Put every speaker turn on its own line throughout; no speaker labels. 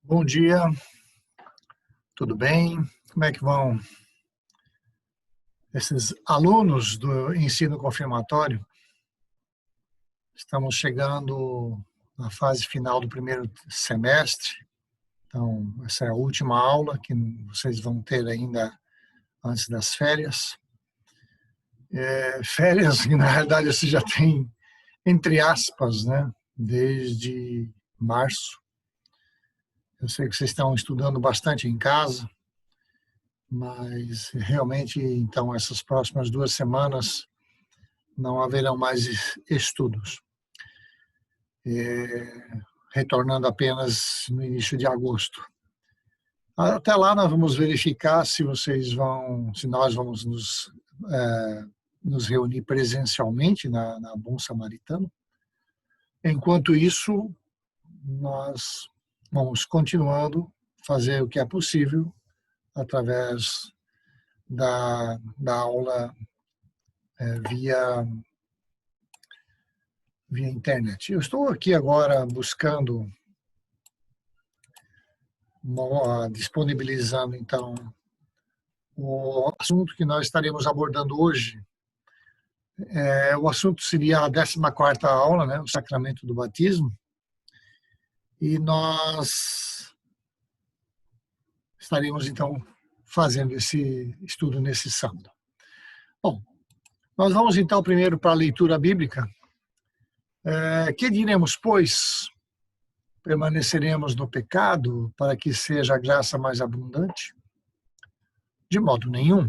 Bom dia, tudo bem? Como é que vão esses alunos do ensino confirmatório? Estamos chegando na fase final do primeiro semestre, então essa é a última aula que vocês vão ter ainda antes das férias. Férias que na realidade você já tem, entre aspas, né, desde março. Eu sei que vocês estão estudando bastante em casa, mas realmente, então, essas próximas 2 semanas não haverão mais estudos, retornando apenas no início de agosto. Até lá nós vamos verificar se nós vamos nos reunir presencialmente na Bom Samaritano. Enquanto isso, nós vamos continuando a fazer o que é possível através da aula via internet. Eu estou aqui agora buscando, disponibilizando então o assunto que nós estaremos abordando hoje. O assunto seria a 14ª aula, né, o sacramento do batismo, e nós estaremos então fazendo esse estudo nesse sábado. Bom, nós vamos então primeiro para a leitura bíblica. Que diremos, pois? Permaneceremos no pecado para que seja a graça mais abundante? De modo nenhum.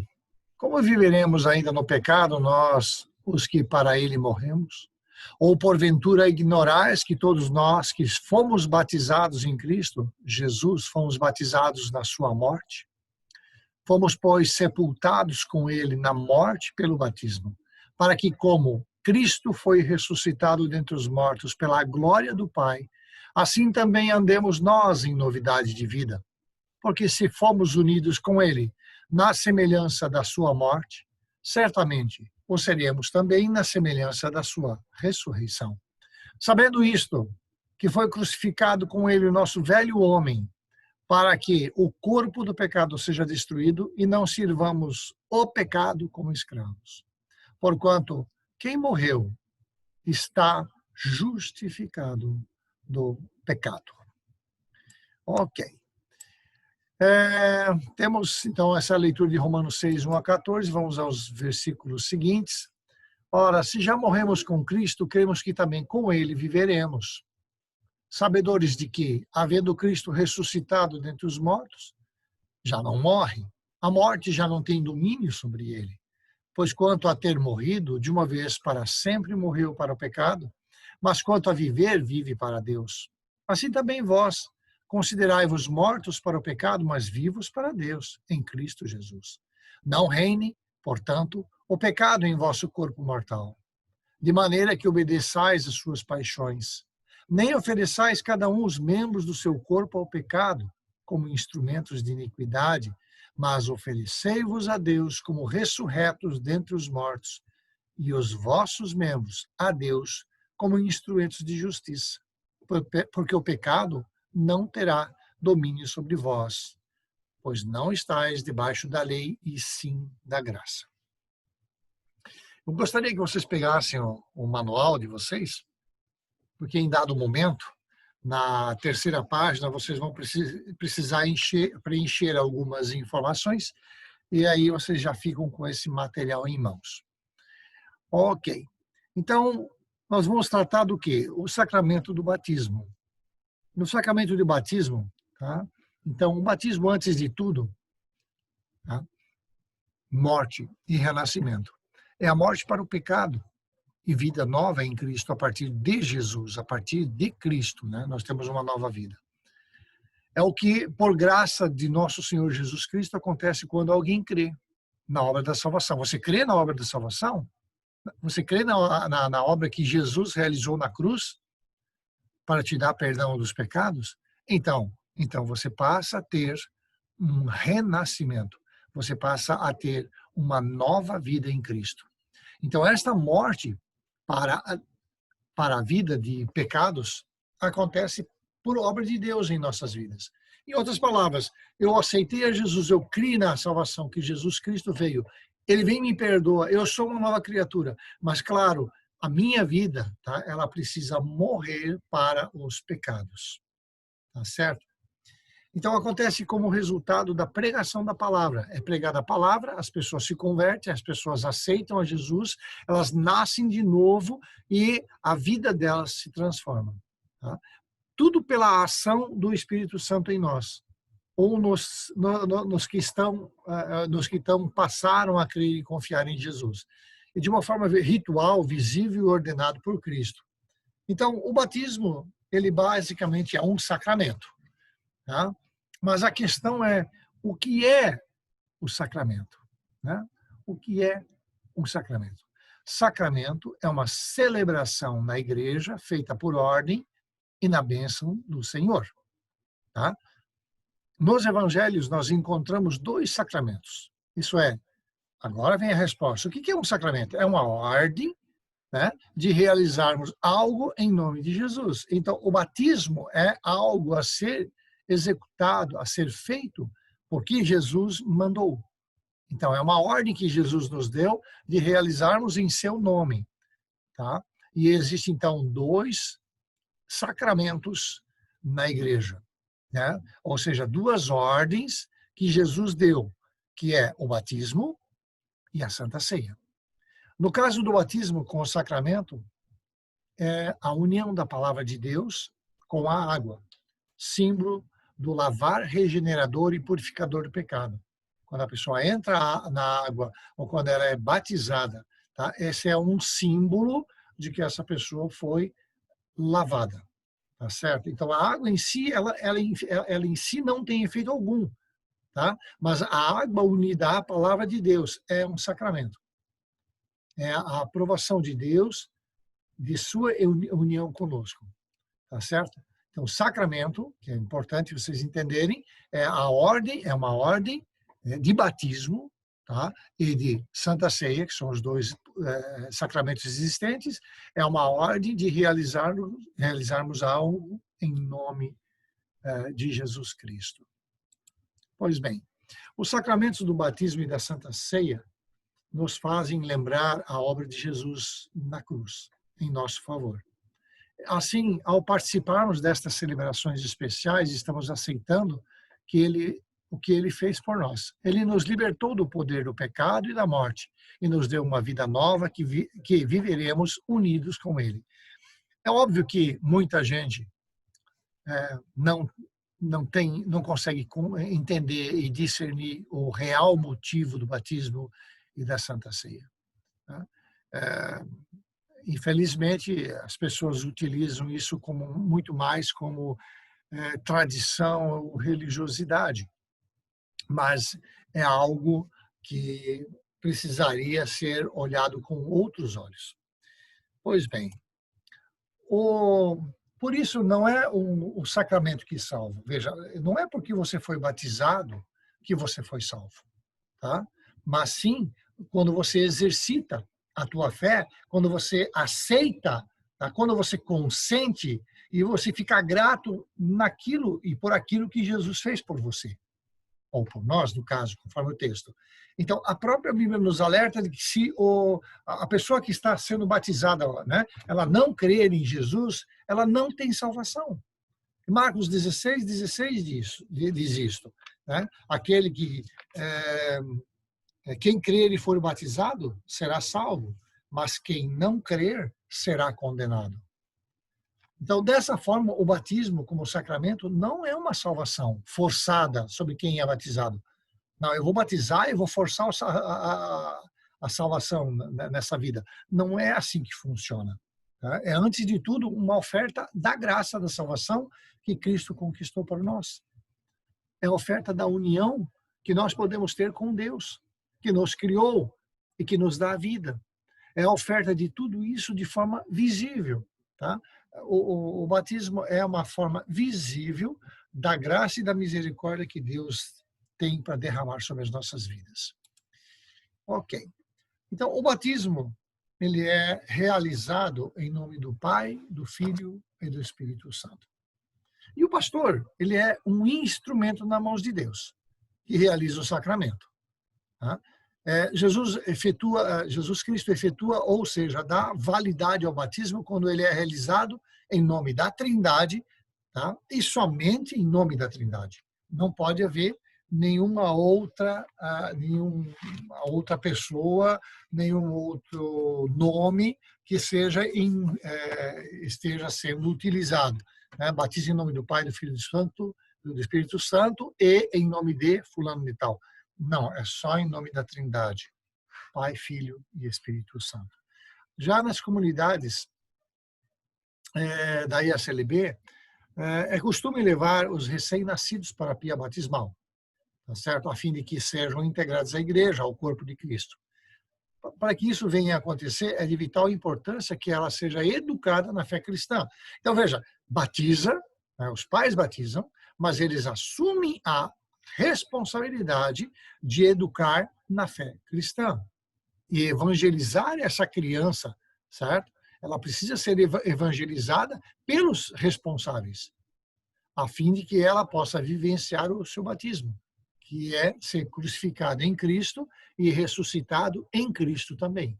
Como viveremos ainda no pecado, nós, os que para ele morremos? Ou porventura ignorais que todos nós que fomos batizados em Cristo, Jesus, fomos batizados na sua morte? Fomos, pois, sepultados com ele na morte pelo batismo, para que, como Cristo foi ressuscitado dentre os mortos pela glória do Pai, assim também andemos nós em novidade de vida. Porque se fomos unidos com ele na semelhança da sua morte, certamente o seremos também na semelhança da sua ressurreição. Sabendo isto, que foi crucificado com ele o nosso velho homem, para que o corpo do pecado seja destruído e não sirvamos o pecado como escravos. Porquanto quem morreu está justificado do pecado. Ok. Temos, então, essa leitura de Romanos 6, 1-14. Vamos aos versículos seguintes. Ora, se já morremos com Cristo, cremos que também com ele viveremos. Sabedores de que, havendo Cristo ressuscitado dentre os mortos, já não morre. A morte já não tem domínio sobre ele. Pois quanto a ter morrido, de uma vez para sempre morreu para o pecado, mas quanto a viver, vive para Deus. Assim também vós, considerai-vos mortos para o pecado, mas vivos para Deus, em Cristo Jesus. Não reine, portanto, o pecado em vosso corpo mortal, de maneira que obedeçais às suas paixões. Nem ofereçais cada um os membros do seu corpo ao pecado, como instrumentos de iniquidade, mas oferecei-vos a Deus como ressurretos dentre os mortos, e os vossos membros a Deus como instrumentos de justiça, porque o pecado não terá domínio sobre vós, pois não estáis debaixo da lei, e sim da graça. Eu gostaria que vocês pegassem o manual de vocês, porque em dado momento, na terceira página, vocês vão precisar preencher algumas informações, e aí vocês já ficam com esse material em mãos. Ok. Então, nós vamos tratar do quê? O sacramento do batismo. No sacramento do batismo, tá? Então, o batismo, antes de tudo, tá? Morte e renascimento. É a morte para o pecado e vida nova em Cristo a partir de Jesus, a partir de Cristo, né? Nós temos uma nova vida. É o que, por graça de nosso Senhor Jesus Cristo, acontece quando alguém crê na obra da salvação. Você crê na obra da salvação? Você crê na obra que Jesus realizou na cruz para te dar perdão dos pecados? Então você passa a ter um renascimento. Você passa a ter uma nova vida em Cristo. Então, esta morte para a vida de pecados acontece por obra de Deus em nossas vidas. Em outras palavras, eu aceitei a Jesus, eu criei na salvação que Jesus Cristo veio. Ele vem e me perdoa, eu sou uma nova criatura. Mas, claro, a minha vida, tá, ela precisa morrer para os pecados. Tá certo? Então, acontece como resultado da pregação da palavra. É pregada a palavra, as pessoas se convertem, as pessoas aceitam a Jesus, elas nascem de novo e a vida delas se transforma. Tá? Tudo pela ação do Espírito Santo em nós, ou nos que estão passaram a crer e confiar em Jesus. E de uma forma ritual, visível e ordenado por Cristo. Então, o batismo, ele basicamente é um sacramento. Tá? Mas a questão é, o que é o sacramento? Né? O que é um sacramento? Sacramento é uma celebração na igreja feita por ordem e na bênção do Senhor. Tá? Nos evangelhos nós encontramos 2 sacramentos. Isso é, agora vem a resposta. O que é um sacramento? É uma ordem, né, de realizarmos algo em nome de Jesus. Então, o batismo é algo a ser executado, a ser feito, porque Jesus mandou. Então, é uma ordem que Jesus nos deu de realizarmos em seu nome. Tá? E existem, então, 2 sacramentos na igreja. Né? Ou seja, 2 ordens que Jesus deu, que é o batismo e a Santa Ceia. No caso do batismo com o sacramento, é a união da palavra de Deus com a água, símbolo do lavar regenerador e purificador do pecado. Quando a pessoa entra na água ou quando ela é batizada, tá? Esse é um símbolo de que essa pessoa foi lavada, tá certo? Então a água em si, ela em si não tem efeito algum, tá? Mas a água unida à palavra de Deus é um sacramento. É a aprovação de Deus de sua união conosco, tá certo? Então, o sacramento, que é importante vocês entenderem, é uma ordem de batismo, tá? E de Santa Ceia, que são os 2 sacramentos existentes, é uma ordem de realizarmos algo em nome de Jesus Cristo. Pois bem, os sacramentos do batismo e da Santa Ceia nos fazem lembrar a obra de Jesus na cruz, em nosso favor. Assim, ao participarmos destas celebrações especiais, estamos aceitando o que ele fez por nós. Ele nos libertou do poder do pecado e da morte e nos deu uma vida nova que viveremos unidos com ele. É óbvio que muita gente não consegue entender e discernir o real motivo do batismo e da Santa Ceia. Tá? Infelizmente, as pessoas utilizam isso muito mais como tradição ou religiosidade, mas é algo que precisaria ser olhado com outros olhos. Pois bem, por isso não é o sacramento que salva. Veja, não é porque você foi batizado que você foi salvo, tá? Mas sim quando você exercita a tua fé, quando você aceita, tá? Quando você consente e você fica grato naquilo e por aquilo que Jesus fez por você, ou por nós, no caso, conforme o texto. Então, a própria Bíblia nos alerta de que se a pessoa que está sendo batizada, né, ela não crer em Jesus, ela não tem salvação. Marcos 16 diz isto. Né? Aquele que quem crer e for batizado será salvo, mas quem não crer será condenado. Então, dessa forma, o batismo como sacramento não é uma salvação forçada sobre quem é batizado. Não, eu vou batizar e vou forçar a salvação nessa vida. Não é assim que funciona. Tá? É, antes de tudo, uma oferta da graça da salvação que Cristo conquistou para nós. É a oferta da união que nós podemos ter com Deus, que nos criou e que nos dá a vida. É a oferta de tudo isso de forma visível. Tá? O batismo é uma forma visível da graça e da misericórdia que Deus tem para derramar sobre as nossas vidas. Ok. Então, o batismo, ele é realizado em nome do Pai, do Filho e do Espírito Santo. E o pastor, ele é um instrumento nas mãos de Deus, que realiza o sacramento. Tá? Jesus Cristo efetua, ou seja, dá validade ao batismo quando ele é realizado em nome da Trindade, tá? E somente em nome da Trindade. Não pode haver nenhuma outra pessoa, nenhum outro nome que esteja sendo utilizado. Né? Batiza em nome do Pai, do Filho e do Espírito Santo e em nome de fulano de tal. Não, é só em nome da Trindade, Pai, Filho e Espírito Santo. Já nas comunidades da IACLB, é costume levar os recém-nascidos para a pia batismal, tá certo? A fim de que sejam integrados à igreja, ao corpo de Cristo. Para que isso venha a acontecer, é de vital importância que ela seja educada na fé cristã. Então, veja, batiza, né, os pais batizam, mas eles assumem a responsabilidade de educar na fé cristã e evangelizar essa criança, certo? Ela precisa ser evangelizada pelos responsáveis, a fim de que ela possa vivenciar o seu batismo, que é ser crucificado em Cristo e ressuscitado em Cristo também.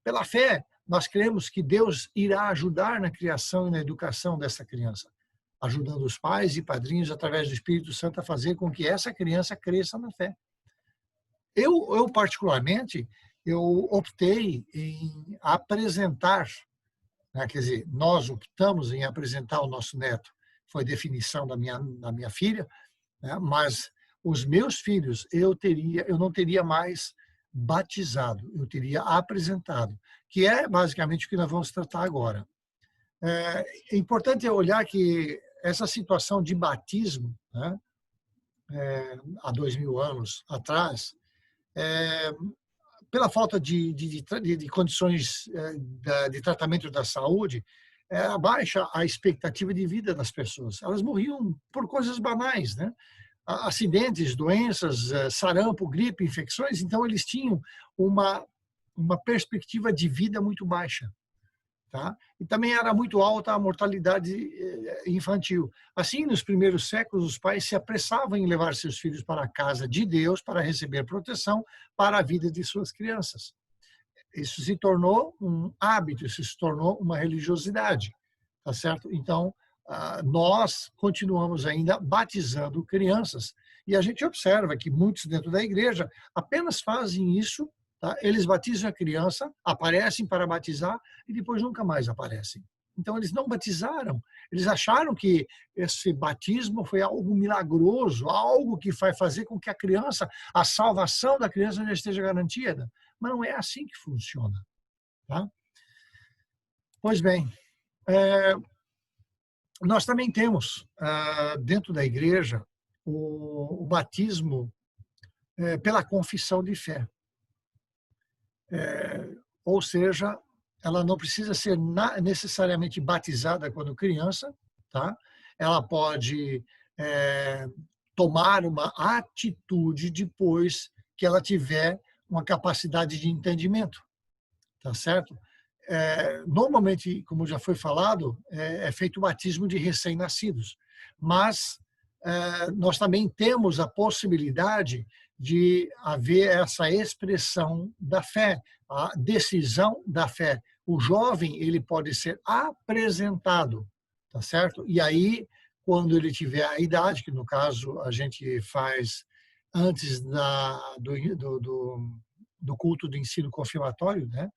Pela fé, nós cremos que Deus irá ajudar na criação e na educação dessa criança, ajudando os pais e padrinhos através do Espírito Santo a fazer com que essa criança cresça na fé. Eu particularmente, eu optei em apresentar, né, quer dizer, nós optamos em apresentar o nosso neto, foi definição da minha filha, né, mas os meus filhos eu não teria mais batizado, eu teria apresentado, que é basicamente o que nós vamos tratar agora. É importante olhar que essa situação de batismo, né, há 2000 anos atrás, pela falta de condições de tratamento da saúde, abaixa a expectativa de vida das pessoas. Elas morriam por coisas banais, né? Acidentes, doenças, sarampo, gripe, infecções, então eles tinham uma perspectiva de vida muito baixa. Tá? E também era muito alta a mortalidade infantil. Assim, nos primeiros séculos, os pais se apressavam em levar seus filhos para a casa de Deus para receber proteção para a vida de suas crianças. Isso se tornou um hábito, isso se tornou uma religiosidade, tá certo? Então, nós continuamos ainda batizando crianças e a gente observa que muitos dentro da igreja apenas fazem isso. Tá? Eles batizam a criança, aparecem para batizar e depois nunca mais aparecem. Então, eles não batizaram. Eles acharam que esse batismo foi algo milagroso, algo que vai fazer com que a salvação da criança já esteja garantida. Mas não é assim que funciona. Tá? Pois bem, nós também temos dentro da igreja o batismo pela confissão de fé. Ou seja, ela não precisa ser necessariamente batizada quando criança, tá? Ela pode tomar uma atitude depois que ela tiver uma capacidade de entendimento, tá certo? Normalmente, como já foi falado, é feito o batismo de recém-nascidos, mas nós também temos a possibilidade de haver essa expressão da fé, a decisão da fé. O jovem, ele pode ser apresentado, tá certo? E aí, quando ele tiver a idade, que no caso a gente faz antes do culto do ensino confirmatório, né?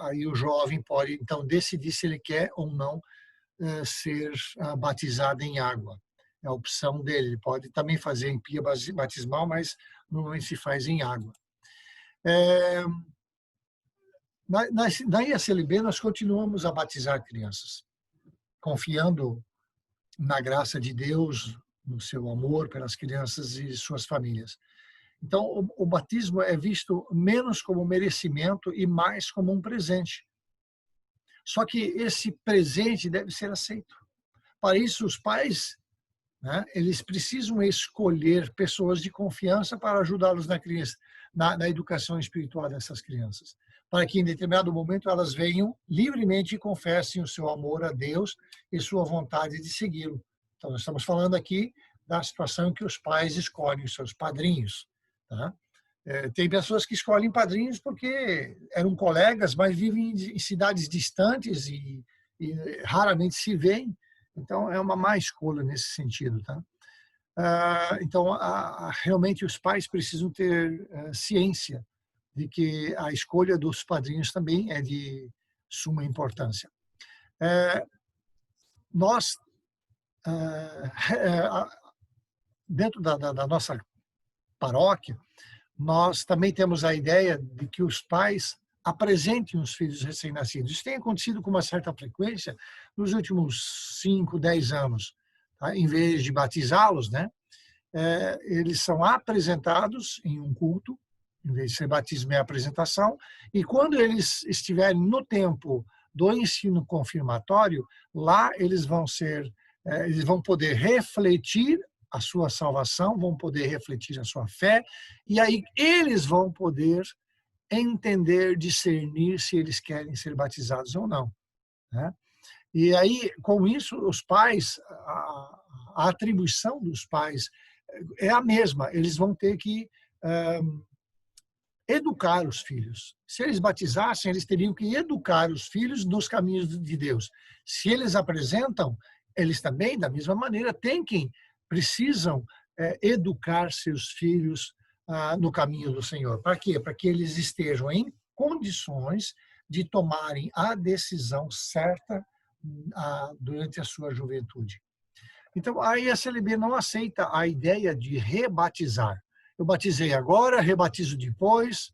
Aí o jovem pode, então, decidir se ele quer ou não ser batizado em água. É a opção dele. Ele pode também fazer em pia batismal, mas normalmente se faz em água. Na IACLB, nós continuamos a batizar crianças, confiando na graça de Deus, no seu amor pelas crianças e suas famílias. Então, o batismo é visto menos como merecimento e mais como um presente. Só que esse presente deve ser aceito. Para isso, os pais, né, eles precisam escolher pessoas de confiança para ajudá-los na educação espiritual dessas crianças. para que em determinado momento elas venham livremente e confessem o seu amor a Deus e sua vontade de segui-lo. Então, nós estamos falando aqui da situação em que os pais escolhem os seus padrinhos. Tá? Tem pessoas que escolhem padrinhos porque eram colegas, mas vivem em cidades distantes e raramente se veem. Então, é uma má escolha nesse sentido. Tá? Então, realmente, os pais precisam ter ciência de que a escolha dos padrinhos também é de suma importância. Nós, dentro da nossa paróquia, nós também temos a ideia de que os pais apresentem os filhos recém-nascidos. Isso tem acontecido com uma certa frequência nos últimos 5, 10 anos. Tá? Em vez de batizá-los, né? Eles são apresentados em um culto, em vez de ser batismo, é apresentação, e quando eles estiverem no tempo do ensino confirmatório, lá eles vão poder refletir a sua salvação, vão poder refletir a sua fé, e aí eles vão poder entender, discernir se eles querem ser batizados ou não. Né? E aí, com isso, os pais, a atribuição dos pais é a mesma, eles vão ter que educar os filhos. Se eles batizassem, eles teriam que educar os filhos nos caminhos de Deus. Se eles apresentam, eles também, da mesma maneira, precisam educar seus filhos no caminho do Senhor. Para quê? Para que eles estejam em condições de tomarem a decisão certa durante a sua juventude. Então, a ISLB não aceita a ideia de rebatizar. Eu batizei agora, rebatizo depois,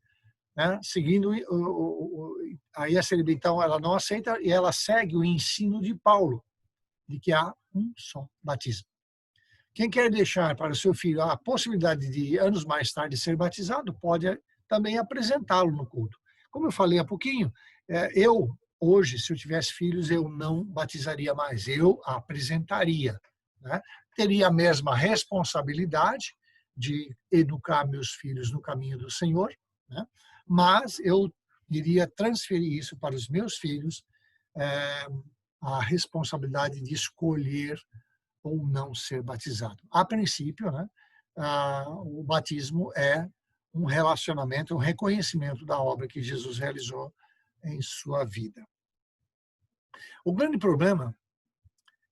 né? Seguindo a ISLB, então, ela não aceita e ela segue o ensino de Paulo, de que há um só batismo. Quem quer deixar para o seu filho a possibilidade de, anos mais tarde, ser batizado, pode também apresentá-lo no culto. Como eu falei há pouquinho, eu, hoje, se eu tivesse filhos, eu não batizaria mais, eu apresentaria. Né? Teria a mesma responsabilidade de educar meus filhos no caminho do Senhor, né? Mas eu iria transferir isso para os meus filhos, a responsabilidade de escolher ou não ser batizado. A princípio, né, o batismo é um relacionamento, um reconhecimento da obra que Jesus realizou em sua vida. O grande problema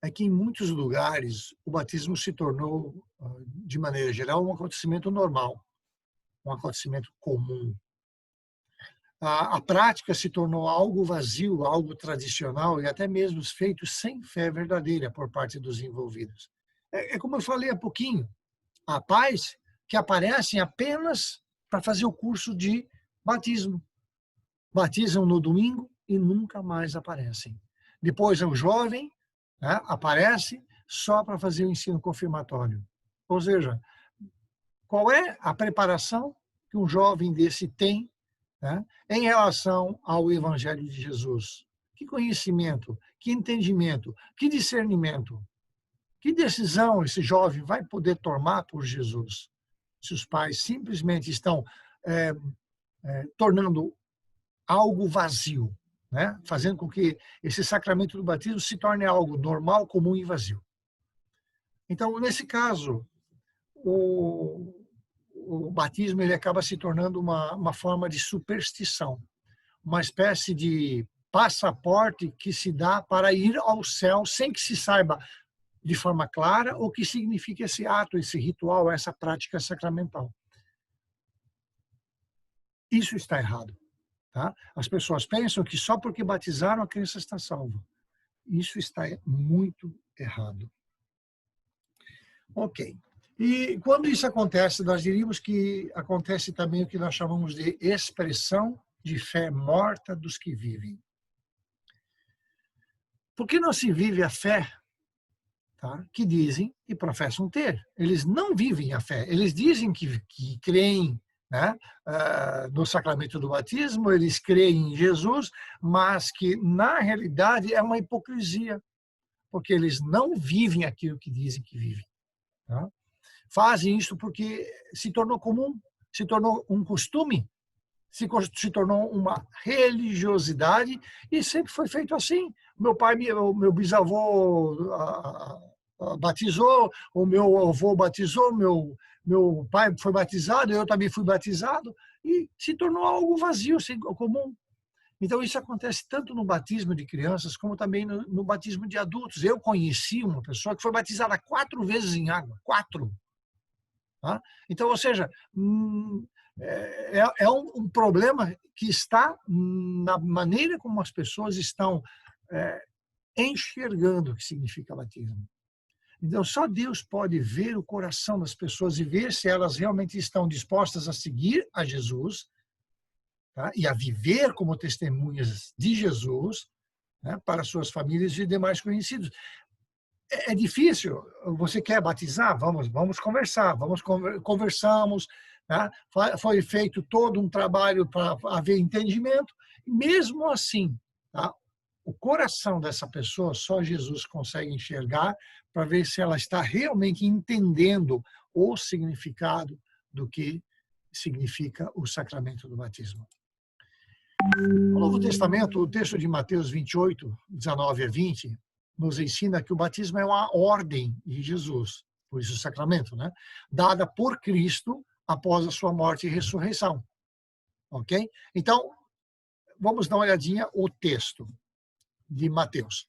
é que em muitos lugares o batismo se tornou, de maneira geral, um acontecimento normal, um acontecimento comum. A prática se tornou algo vazio, algo tradicional e até mesmo feito sem fé verdadeira por parte dos envolvidos. É como eu falei há pouquinho, há pais que aparecem apenas para fazer o curso de batismo. Batizam no domingo e nunca mais aparecem. Depois o jovem, né, aparece só para fazer o ensino confirmatório. Ou seja, qual é a preparação que um jovem desse tem, né, em relação ao Evangelho de Jesus? Que conhecimento, que entendimento, que discernimento, que decisão esse jovem vai poder tomar por Jesus? Se os pais simplesmente estão tornando algo vazio, né, fazendo com que esse sacramento do batismo se torne algo normal, comum e vazio. Então, nesse caso, o batismo ele acaba se tornando uma forma de superstição, uma espécie de passaporte que se dá para ir ao céu sem que se saiba de forma clara o que significa esse ato, esse ritual, essa prática sacramental. Isso está errado. Tá? As pessoas pensam que só porque batizaram a criança está salva. Isso está muito errado. Ok. E quando isso acontece, nós diríamos que acontece também o que nós chamamos de expressão de fé morta dos que vivem. Por que não se vive a fé, tá, que dizem e professam ter? Eles não vivem a fé. Eles dizem que creem, né, no sacramento do batismo, eles creem em Jesus, mas que, na realidade, é uma hipocrisia, porque eles não vivem aquilo que dizem que vivem. Tá? Fazem isso porque se tornou comum, se tornou um costume, se tornou uma religiosidade e sempre foi feito assim. O meu bisavô batizou, o meu avô batizou, meu pai foi batizado, eu também fui batizado, e se tornou algo vazio, assim, comum. Então, isso acontece tanto no batismo de crianças, como também no batismo de adultos. Eu conheci uma pessoa que foi batizada 4 vezes em água, 4. Tá? Então, ou seja, é um problema que está na maneira como as pessoas estão enxergando o que significa batismo. Então, só Deus pode ver o coração das pessoas e ver se elas realmente estão dispostas a seguir a Jesus, tá? E a viver como testemunhas de Jesus, né, para suas famílias e demais conhecidos. É difícil. Você quer batizar? Vamos conversar. Conversamos. Tá? Foi feito todo um trabalho para haver entendimento. Mesmo assim, tá? O coração dessa pessoa só Jesus consegue enxergar para ver se ela está realmente entendendo o significado do que significa o sacramento do batismo. No Novo Testamento, o texto de Mateus 28, 19 a 20, nos ensina que o batismo é uma ordem de Jesus, por isso o sacramento, né? Dada por Cristo após a sua morte e ressurreição. Ok? Então, vamos dar uma olhadinha o texto de Mateus.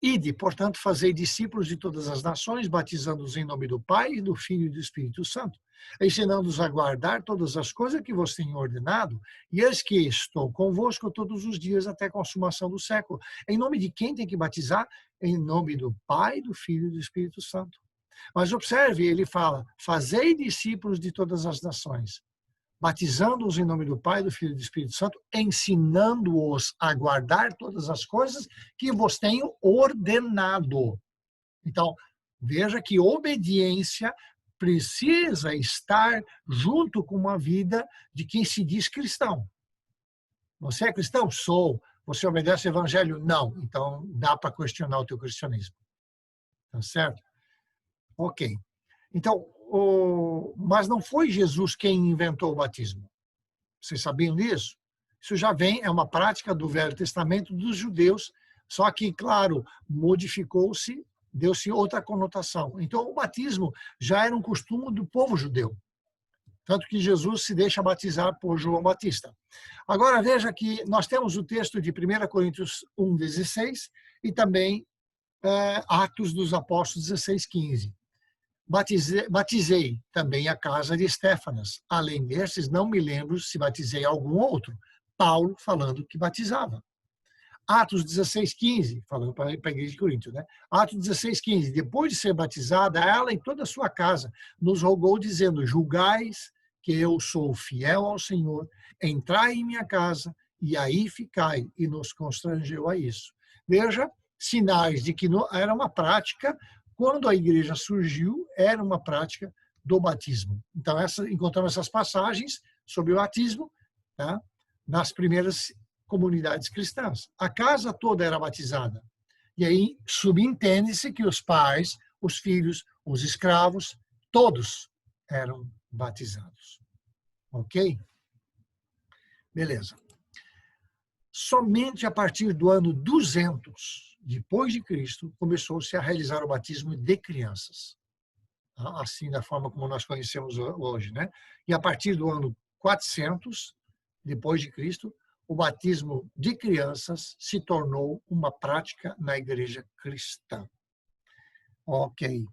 Ide, portanto, fazei discípulos de todas as nações, batizando-os em nome do Pai, do Filho e do Espírito Santo, ensinando-os a guardar todas as coisas que vos tenho ordenado, e eis que estou convosco todos os dias até a consumação do século. Em nome de quem tem que batizar? Em nome do Pai, do Filho e do Espírito Santo. Mas observe, ele fala, fazei discípulos de todas as nações, batizando-os em nome do Pai, do Filho e do Espírito Santo, ensinando-os a guardar todas as coisas que vos tenho ordenado. Então, veja que obediência precisa estar junto com uma vida de quem se diz cristão. Você é cristão? Sou. Você obedece ao evangelho? Não. Então, dá para questionar o teu cristianismo. Tá certo? Ok. Então, mas não foi Jesus quem inventou o batismo. Vocês sabiam disso? Isso já vem, é uma prática do Velho Testamento dos judeus, só que, claro, modificou-se, deu-se outra conotação. Então, o batismo já era um costume do povo judeu. Tanto que Jesus se deixa batizar por João Batista. Agora, veja que nós temos o texto de 1 Coríntios 1,16 e também Atos dos Apóstolos 16,15. Batizei também a casa de Estéfanas. Além desses, não me lembro se batizei algum outro. Paulo falando que batizava. Atos 16,15, falando para a igreja de Corinto, né? Atos 16,15, depois de ser batizada, ela e toda a sua casa nos rogou, dizendo, julgais que eu sou fiel ao Senhor, entrai em minha casa e aí ficai, e nos constrangeu a isso. Veja, sinais de que era uma prática. Quando a igreja surgiu, era uma prática do batismo. Então, encontramos essas passagens sobre o batismo, tá? Nas primeiras comunidades cristãs. A casa toda era batizada. E aí subentende-se que os pais, os filhos, os escravos, todos eram batizados. Ok? Beleza. Somente a partir do ano 200 depois de Cristo, começou-se a realizar o batismo de crianças. Assim, da forma como nós conhecemos hoje, né? E a partir do ano 400 depois de Cristo, o batismo de crianças se tornou uma prática na igreja cristã. Ok.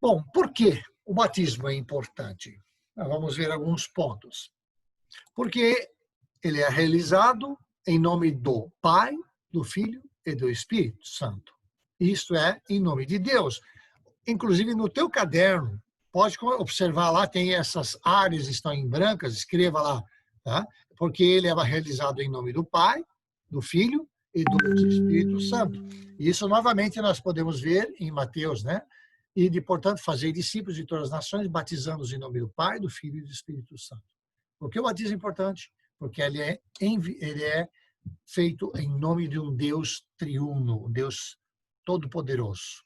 Bom, por que o batismo é importante? Vamos ver alguns pontos. Porque ele é realizado em nome do Pai, do Filho e do Espírito Santo. Isto é, em nome de Deus. Inclusive, no teu caderno, pode observar lá, tem essas áreas estão em brancas, escreva lá, tá? Porque ele é realizado em nome do Pai, do Filho e do Espírito Santo. E isso, novamente, nós podemos ver em Mateus, né? E, portanto, fazer discípulos de todas as nações, batizando-os em nome do Pai, do Filho e do Espírito Santo. Por que o batismo é importante? Porque ele é feito em nome de um Deus triuno, um Deus todo-poderoso.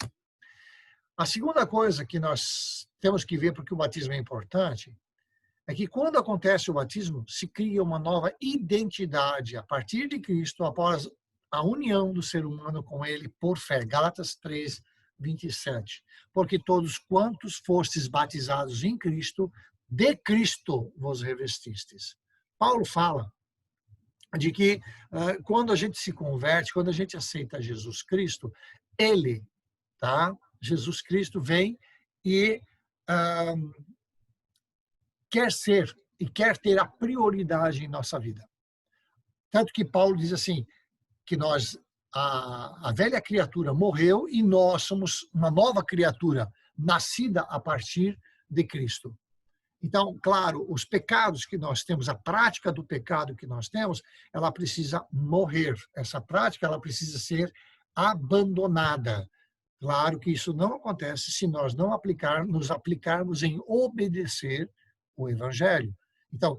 A segunda coisa que nós temos que ver porque o batismo é importante é que quando acontece o batismo, se cria uma nova identidade a partir de Cristo, após a união do ser humano com ele por fé. Gálatas 3, 27. Porque todos quantos fostes batizados em Cristo, de Cristo vos revestistes. Paulo fala de que quando a gente se converte, quando a gente aceita Jesus Cristo, ele, tá? Jesus Cristo vem e quer ser e quer ter a prioridade em nossa vida. Tanto que Paulo diz assim, que nós, a velha criatura morreu e nós somos uma nova criatura, nascida a partir de Cristo. Então, claro, os pecados que nós temos, a prática do pecado que nós temos, ela precisa morrer. Essa prática, ela precisa ser abandonada. Claro que isso não acontece se nós não nos aplicarmos em obedecer o Evangelho. Então,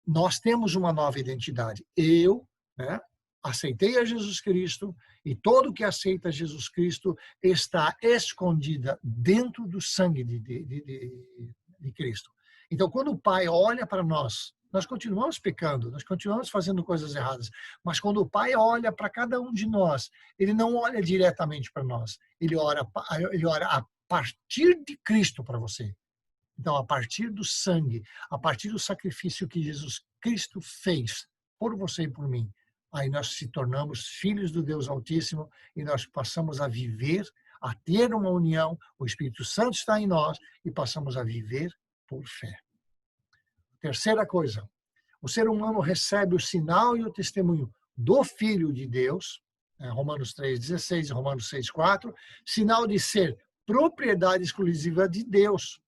nós temos uma nova identidade. Eu, né, aceitei a Jesus Cristo e todo que aceita Jesus Cristo está escondida dentro do sangue de Cristo. Então, quando o Pai olha para nós, nós continuamos pecando, nós continuamos fazendo coisas erradas, mas quando o Pai olha para cada um de nós, ele não olha diretamente para nós, ele olha a partir de Cristo para você. Então, a partir do sangue, a partir do sacrifício que Jesus Cristo fez por você e por mim, aí nós se tornamos filhos do Deus Altíssimo e nós passamos a viver, a ter uma união, o Espírito Santo está em nós e passamos a viver por fé. Terceira coisa, o ser humano recebe o sinal e o testemunho do Filho de Deus, Romanos 3,16 e Romanos 6,4, sinal de ser propriedade exclusiva de Deus.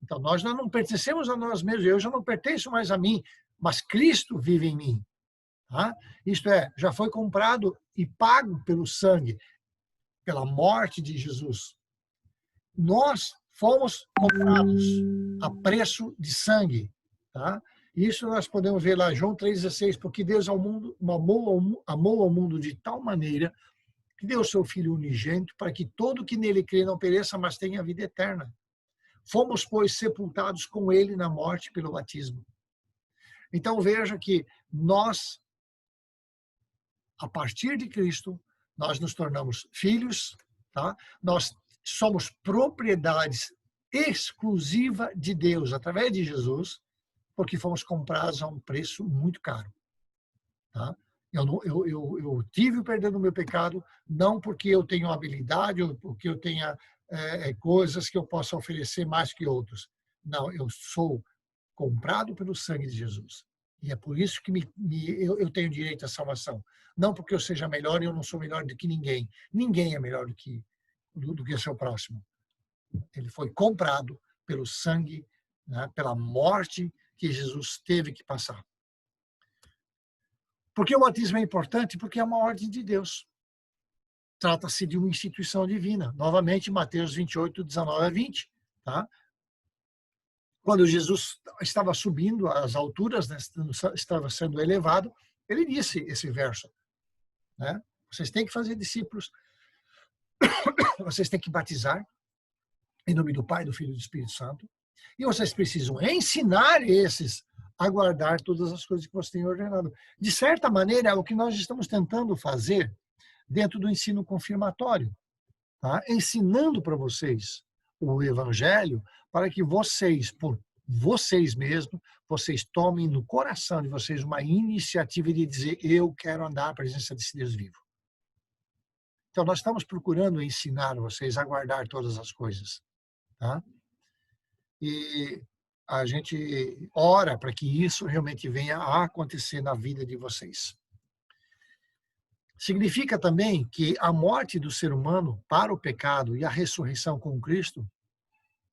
Então, nós não pertencemos a nós mesmos, eu já não pertenço mais a mim, mas Cristo vive em mim. Tá? Isto é, já foi comprado e pago pelo sangue, pela morte de Jesus. Nós fomos comprados a preço de sangue. Tá? Isso nós podemos ver lá, João 3,16, porque Deus amou ao mundo de tal maneira que deu o seu Filho unigênito para que todo que nele crê não pereça, mas tenha vida eterna. Fomos, pois, sepultados com ele na morte pelo batismo. Então veja que nós, a partir de Cristo, nós nos tornamos filhos, tá? Nós somos propriedades exclusiva de Deus através de Jesus, porque fomos comprados a um preço muito caro. Tá? Eu tive o perdão do meu pecado, não porque eu tenho habilidade ou porque eu tenha coisas que eu possa oferecer mais que outros. Não, eu sou comprado pelo sangue de Jesus. E é por isso que eu tenho direito à salvação. Não porque eu seja melhor e eu não sou melhor do que ninguém. Ninguém é melhor do que o seu próximo. Ele foi comprado pelo sangue, né, pela morte que Jesus teve que passar. Por que o batismo é importante? Porque é uma ordem de Deus. Trata-se de uma instituição divina. Novamente, Mateus 28, 19 a 20. Tá? Quando Jesus estava subindo às alturas, né, estava sendo elevado, ele disse esse verso. Né? Vocês têm que fazer discípulos, vocês têm que batizar em nome do Pai, do Filho e do Espírito Santo, e vocês precisam ensinar esses a guardar todas as coisas que vocês têm ordenado. De certa maneira, é o que nós estamos tentando fazer dentro do ensino confirmatório, tá? Ensinando para vocês o Evangelho para que vocês, por vocês mesmos, vocês tomem no coração de vocês uma iniciativa de dizer, eu quero andar à presença desse Deus vivo. Então, nós estamos procurando ensinar vocês a guardar todas as coisas. Tá? E a gente ora para que isso realmente venha a acontecer na vida de vocês. Significa também que a morte do ser humano para o pecado e a ressurreição com Cristo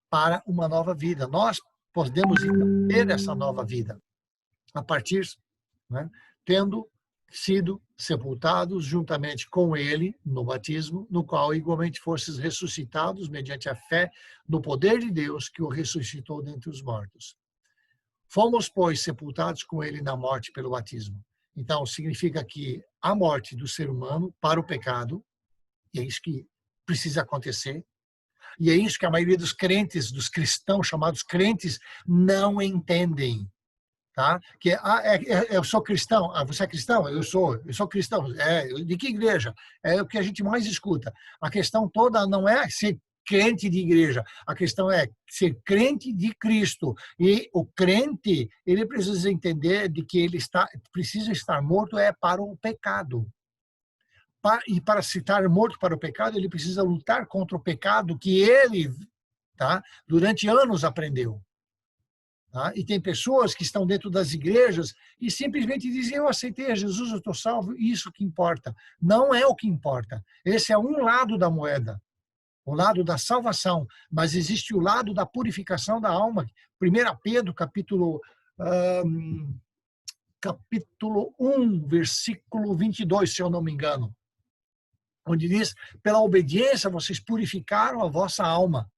para uma nova vida. Nós podemos então ter essa nova vida a partir, né, tendo sido sepultados juntamente com ele no batismo, no qual igualmente fostes ressuscitados mediante a fé no poder de Deus que o ressuscitou dentre os mortos. Fomos, pois, sepultados com ele na morte pelo batismo. Então, significa que a morte do ser humano para o pecado, e é isso que precisa acontecer, E é isso que a maioria dos crentes, dos cristãos, chamados crentes, não entendem. Tá? Que eu sou cristão. Ah, você é cristão? Eu sou cristão. De que igreja? É o que a gente mais escuta. A questão toda não é ser crente de igreja, a questão é ser crente de Cristo. E o crente, ele precisa entender de que ele precisa estar morto para o pecado. E para se estar morto para o pecado, ele precisa lutar contra o pecado que ele, tá, durante anos aprendeu. Tá? E tem pessoas que estão dentro das igrejas e simplesmente dizem, eu aceitei a Jesus, eu estou salvo, isso que importa. Não é o que importa. Esse é um lado da moeda, o lado da salvação, mas existe o lado da purificação da alma. 1 Pedro, capítulo 1, versículo 22, se eu não me engano, onde diz, pela obediência vocês purificaram a vossa alma.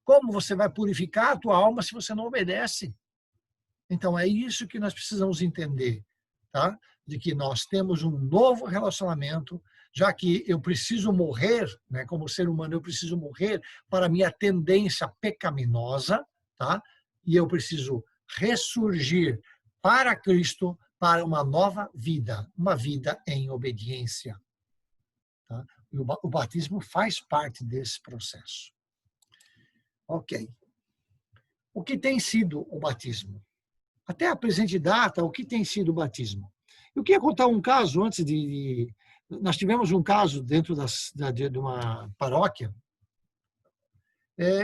Como você vai purificar a tua alma se você não obedece? Então, é isso que nós precisamos entender, tá? De que nós temos um novo relacionamento, já que eu preciso morrer, né? Como ser humano, eu preciso morrer para a minha tendência pecaminosa, tá? E eu preciso ressurgir para Cristo, para uma nova vida, uma vida em obediência. Tá? E o batismo faz parte desse processo. Ok. O que tem sido o batismo? Até a presente data, o que tem sido o batismo? Eu queria contar um caso antes de... Nós tivemos um caso dentro de uma paróquia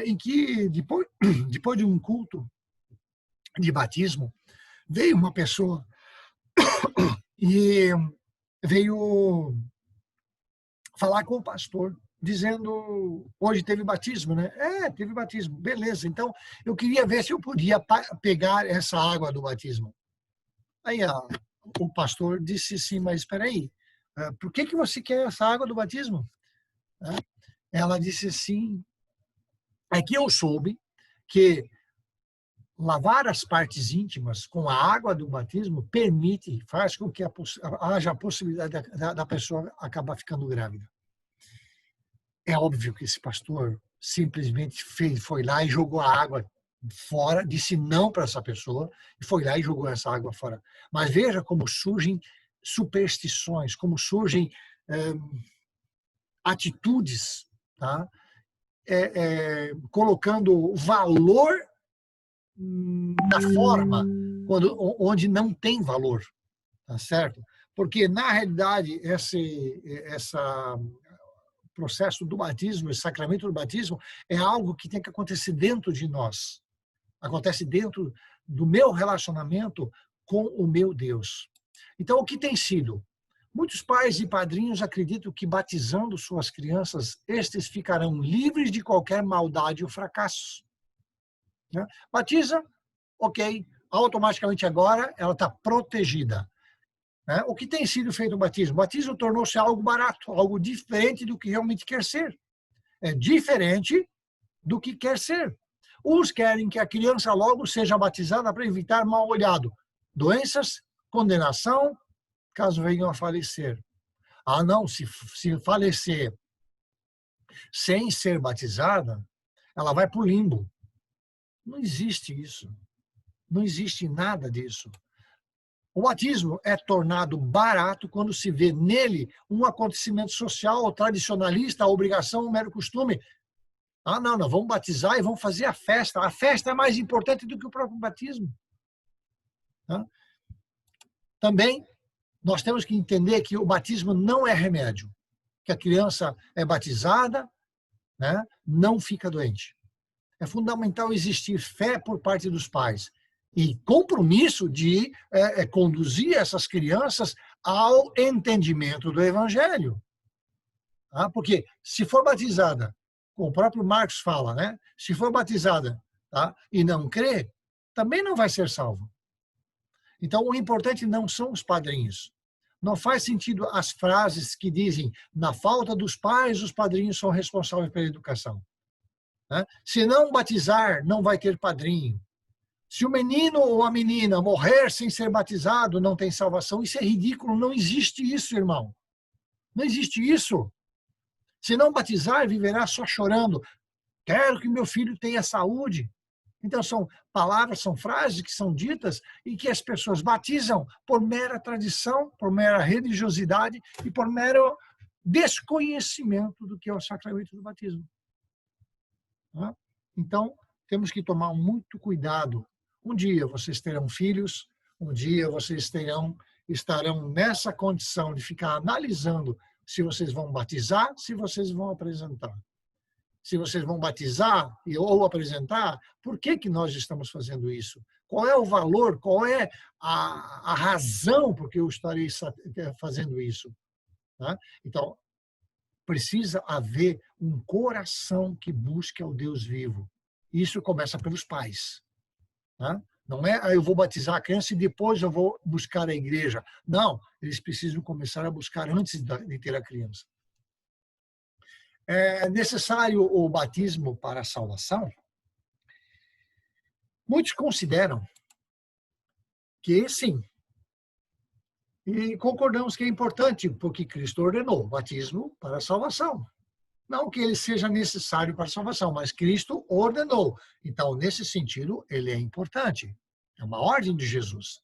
em que, depois de um culto de batismo, veio uma pessoa e veio falar com o pastor, dizendo, hoje teve batismo, né? Teve batismo, beleza. Então, eu queria ver se eu podia pegar essa água do batismo. Aí o pastor disse assim, mas espera aí, por que você quer essa água do batismo? Ela disse assim, é que eu soube que lavar as partes íntimas com a água do batismo faz com que haja a possibilidade da pessoa acabar ficando grávida. É óbvio que esse pastor simplesmente foi lá e jogou a água fora, disse não para essa pessoa, e foi lá e jogou essa água fora. Mas veja como surgem superstições, como surgem atitudes, tá? Colocando valor na forma onde não tem valor, tá certo? Porque, na realidade, esse processo do batismo, esse sacramento do batismo, é algo que tem que acontecer dentro de nós. Acontece dentro do meu relacionamento com o meu Deus. Então, o que tem sido? Muitos pais e padrinhos acreditam que batizando suas crianças, estes ficarão livres de qualquer maldade ou fracasso. Batiza, ok, automaticamente agora ela está protegida. O que tem sido feito o batismo? O batismo tornou-se algo barato, algo diferente do que realmente quer ser. É diferente do que quer ser. Uns querem que a criança logo seja batizada para evitar mal-olhado, doenças, condenação, caso venham a falecer. Ah, não, se falecer sem ser batizada, ela vai para o limbo. Não existe isso. Não existe nada disso. O batismo é tornado barato quando se vê nele um acontecimento social, tradicionalista, a obrigação, um mero costume. Ah, não, vamos batizar e vamos fazer a festa. A festa é mais importante do que o próprio batismo. Também, nós temos que entender que o batismo não é remédio. Que a criança é batizada, né, não fica doente. É fundamental existir fé por parte dos pais e compromisso de conduzir essas crianças ao entendimento do Evangelho. Porque se for batizada, como o próprio Marcos fala, né? Se for batizada, tá, e não crê, também não vai ser salvo. Então, o importante não são os padrinhos. Não faz sentido as frases que dizem, na falta dos pais, os padrinhos são responsáveis pela educação. Se não batizar, não vai ter padrinho. Se o menino ou a menina morrer sem ser batizado, não tem salvação. Isso é ridículo, não existe isso, irmão. Não existe isso. Se não batizar, viverá só chorando. Quero que meu filho tenha saúde. Então, são palavras, são frases que são ditas e que as pessoas batizam por mera tradição, por mera religiosidade e por mero desconhecimento do que é o sacramento do batismo. Tá? Então, temos que tomar muito cuidado. Um dia vocês terão filhos, um dia vocês estarão nessa condição de ficar analisando se vocês vão batizar, se vocês vão apresentar. Se vocês vão batizar ou apresentar, por que nós estamos fazendo isso? Qual é o valor, qual é a razão por que eu estarei fazendo isso? Tá? Então, precisa haver um coração que busque ao Deus vivo. Isso começa pelos pais. Tá? Não é, eu vou batizar a criança e depois eu vou buscar a igreja. Não, eles precisam começar a buscar antes de ter a criança. É necessário o batismo para a salvação? Muitos consideram que sim. E concordamos que é importante, porque Cristo ordenou o batismo para a salvação. Não que ele seja necessário para a salvação, mas Cristo ordenou. Então, nesse sentido, ele é importante. É uma ordem de Jesus.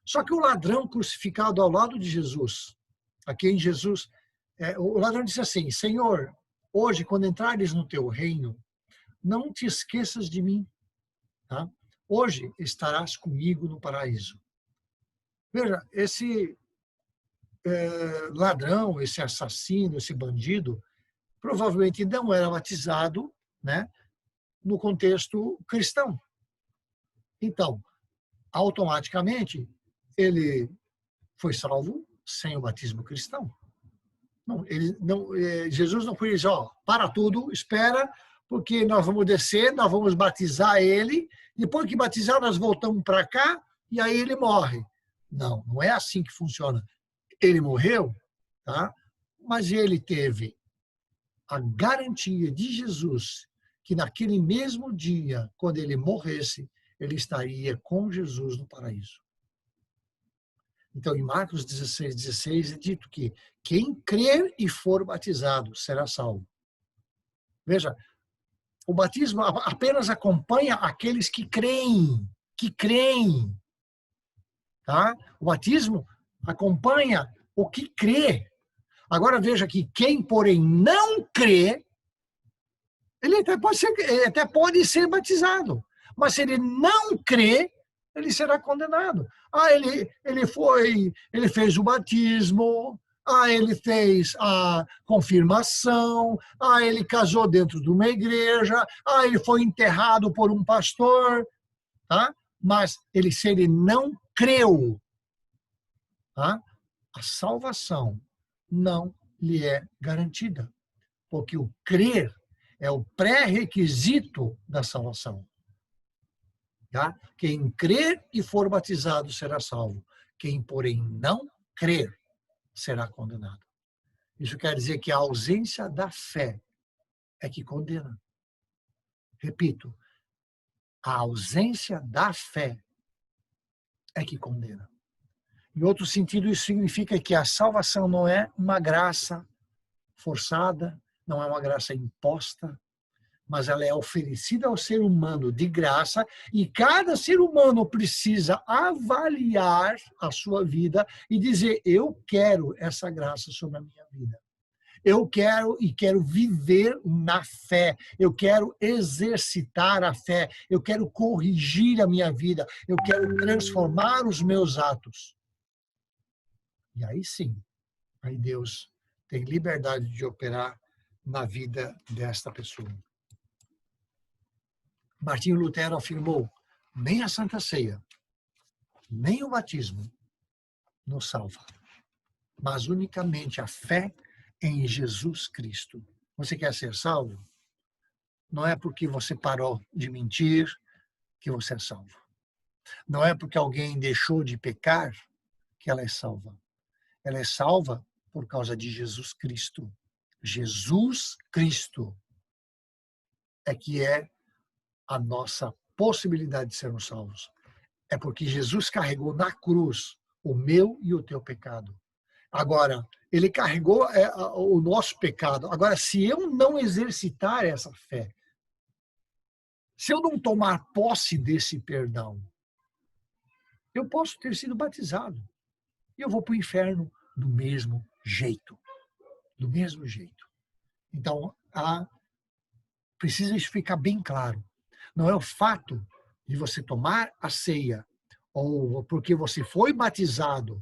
Só que o ladrão crucificado ao lado de Jesus, a quem Jesus... o ladrão disse assim, Senhor, hoje, quando entrares no teu reino, não te esqueças de mim. Tá? Hoje estarás comigo no paraíso. Veja, esse ladrão, esse assassino, esse bandido, provavelmente não era batizado, né, no contexto cristão. Então, automaticamente, ele foi salvo sem o batismo cristão. Jesus não podia dizer, ó, para tudo, espera, porque nós vamos descer, nós vamos batizar ele, depois que batizar nós voltamos para cá e aí ele morre. Não, não é assim que funciona. Ele morreu, tá? Mas ele teve a garantia de Jesus que naquele mesmo dia, quando ele morresse, ele estaria com Jesus no paraíso. Então, em Marcos 16 é dito que quem crer e for batizado será salvo. Veja, o batismo apenas acompanha aqueles que creem, tá? O batismo acompanha o que crê. Agora veja que quem, porém, não crê, ele até pode ser batizado, mas se ele não crê, ele será condenado. Ele fez o batismo, ele fez a confirmação, ele casou dentro de uma igreja, ele foi enterrado por um pastor, tá? Mas se ele não creu, tá? A salvação não lhe é garantida, porque o crer é o pré-requisito da salvação. Tá? Quem crer e for batizado será salvo. Quem, porém, não crer será condenado. Isso quer dizer que a ausência da fé é que condena. Repito, a ausência da fé é que condena. Em outro sentido, isso significa que a salvação não é uma graça forçada, não é uma graça imposta, mas ela é oferecida ao ser humano de graça e cada ser humano precisa avaliar a sua vida e dizer, eu quero essa graça sobre a minha vida. Eu quero viver na fé, eu quero exercitar a fé, eu quero corrigir a minha vida, eu quero transformar os meus atos. E aí sim, aí Deus tem liberdade de operar na vida desta pessoa. Martinho Lutero afirmou, nem a Santa Ceia, nem o batismo nos salva, mas unicamente a fé em Jesus Cristo. Você quer ser salvo? Não é porque você parou de mentir que você é salvo. Não é porque alguém deixou de pecar que ela é salva. Ela é salva por causa de Jesus Cristo. Jesus Cristo é que é a nossa possibilidade de sermos salvos. É porque Jesus carregou na cruz o meu e o teu pecado. Agora, ele carregou o nosso pecado. Agora, se eu não exercitar essa fé, Se eu não tomar posse desse perdão, eu posso ter sido batizado e eu vou para o inferno do mesmo jeito. Do mesmo jeito. Então, precisa isso ficar bem claro. Não é o fato de você tomar a ceia ou porque você foi batizado,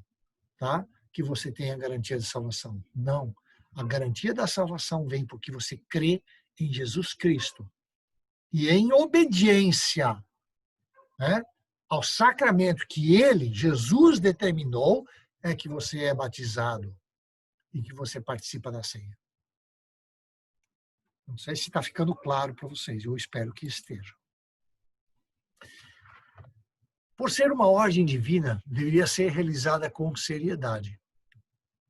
tá? Que você tem a garantia de salvação. Não. A garantia da salvação vem porque você crê em Jesus Cristo. E em obediência, né, ao sacramento que ele, Jesus, determinou, é que você é batizado e que você participa da ceia. Não sei se está ficando claro para vocês, eu espero que esteja. Por ser uma ordem divina, deveria ser realizada com seriedade.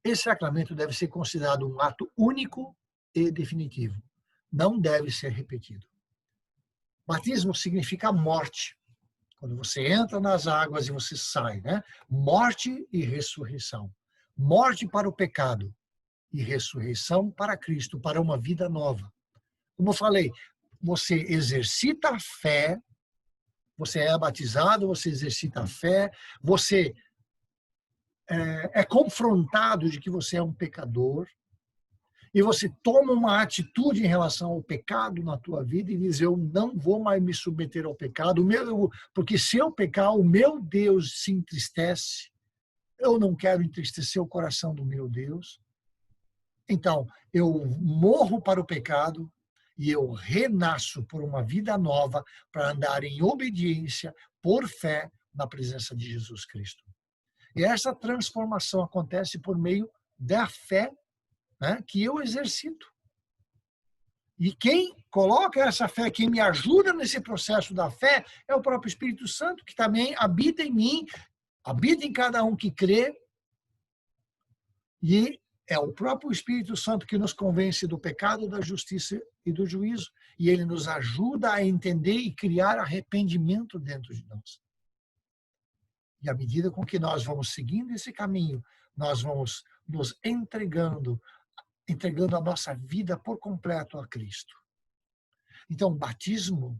Esse sacramento deve ser considerado um ato único e definitivo. Não deve ser repetido. Batismo significa morte. Quando você entra nas águas e você sai, né? Morte e ressurreição. Morte para o pecado e ressurreição para Cristo, para uma vida nova. Como eu falei, você exercita a fé, você é batizado, você exercita a fé, você é confrontado de que você é um pecador, e você toma uma atitude em relação ao pecado na tua vida e diz, eu não vou mais me submeter ao pecado, porque se eu pecar, o meu Deus se entristece, eu não quero entristecer o coração do meu Deus. Então, eu morro para o pecado e eu renasço por uma vida nova para andar em obediência, por fé, na presença de Jesus Cristo. E essa transformação acontece por meio da fé, né, que eu exercito. E quem coloca essa fé, quem me ajuda nesse processo da fé, é o próprio Espírito Santo, que também habita em mim, habita em cada um que crê, e é o próprio Espírito Santo que nos convence do pecado, da justiça e do juízo. E ele nos ajuda a entender e criar arrependimento dentro de nós. E à medida com que nós vamos seguindo esse caminho, nós vamos nos entregando a nossa vida por completo a Cristo. Então, o batismo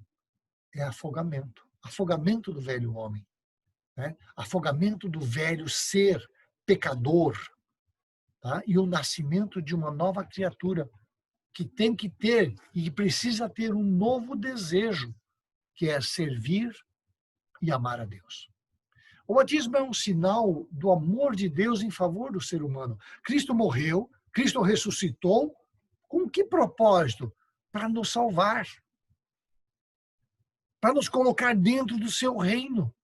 é afogamento do velho homem, né? Afogamento do velho ser pecador, tá? E o nascimento de uma nova criatura que tem que ter e precisa ter um novo desejo, que é servir e amar a Deus. O batismo é um sinal do amor de Deus em favor do ser humano. Cristo morreu, Cristo ressuscitou, com que propósito? Para nos salvar, para nos colocar dentro do seu reino.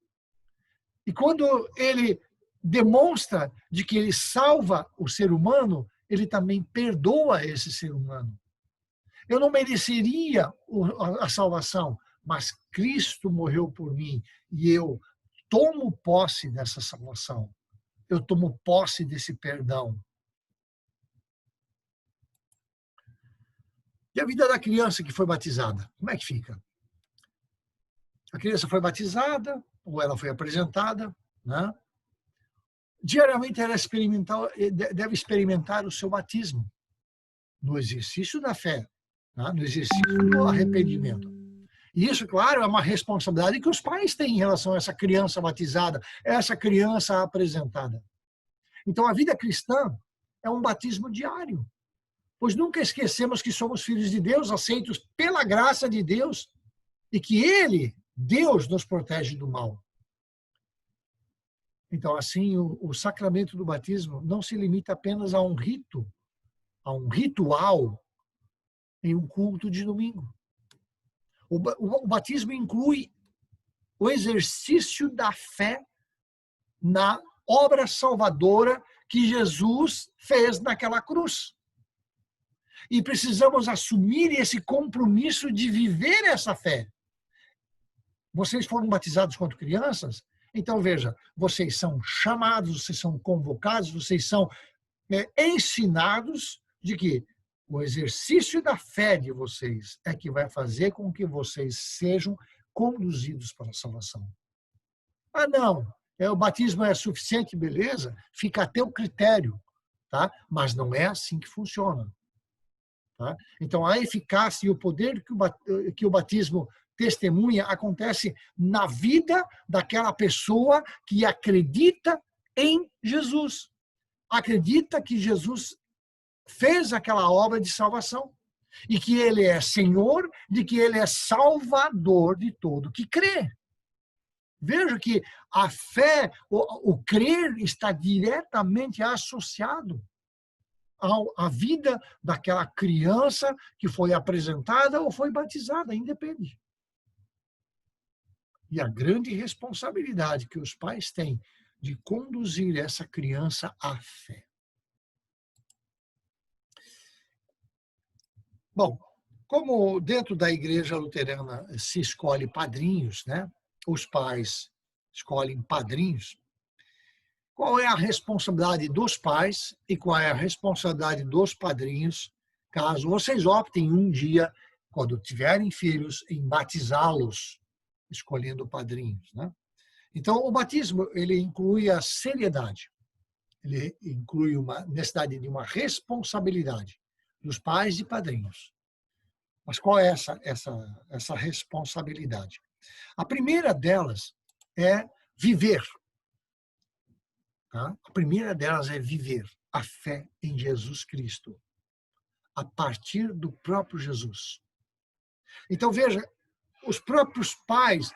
E quando ele demonstra de que ele salva o ser humano, ele também perdoa esse ser humano. Eu não mereceria a salvação, mas Cristo morreu por mim e eu tomo posse dessa salvação. Eu tomo posse desse perdão. E a vida da criança que foi batizada, como é que fica? A criança foi batizada, ou ela foi apresentada, né? Diariamente ela deve experimentar o seu batismo, no exercício da fé, né? No exercício do arrependimento. E isso, claro, é uma responsabilidade que os pais têm em relação a essa criança batizada, essa criança apresentada. Então, a vida cristã é um batismo diário, pois nunca esquecemos que somos filhos de Deus, aceitos pela graça de Deus, e que Ele, Deus, nos protege do mal. Então, assim, o sacramento do batismo não se limita apenas a um rito, a um ritual em um culto de domingo. O batismo inclui o exercício da fé na obra salvadora que Jesus fez naquela cruz. E precisamos assumir esse compromisso de viver essa fé. Vocês foram batizados quando crianças? Então, veja, vocês são chamados, vocês são convocados, vocês são ensinados de que o exercício da fé de vocês é que vai fazer com que vocês sejam conduzidos para a salvação. Ah, não, o batismo é suficiente, beleza? Fica a teu critério, tá? Mas não é assim que funciona. Tá? Então, a eficácia e o poder que o batismo testemunha acontece na vida daquela pessoa que acredita em Jesus. Acredita que Jesus fez aquela obra de salvação e que ele é Senhor, de que ele é Salvador de todo que crê. Veja que a fé, o crer está diretamente associado à vida daquela criança que foi apresentada ou foi batizada, independe. E a grande responsabilidade que os pais têm de conduzir essa criança à fé. Bom, como dentro da igreja luterana se escolhe padrinhos, né? Os pais escolhem padrinhos. Qual é a responsabilidade dos pais e qual é a responsabilidade dos padrinhos, caso vocês optem um dia, quando tiverem filhos, em batizá-los, escolhendo padrinhos, né? Então, o batismo, ele inclui a seriedade, ele inclui uma necessidade de uma responsabilidade dos pais e padrinhos. Mas qual é essa responsabilidade? A primeira delas é viver. Tá? A primeira delas é viver a fé em Jesus Cristo, a partir do próprio Jesus. Então, veja, os próprios pais,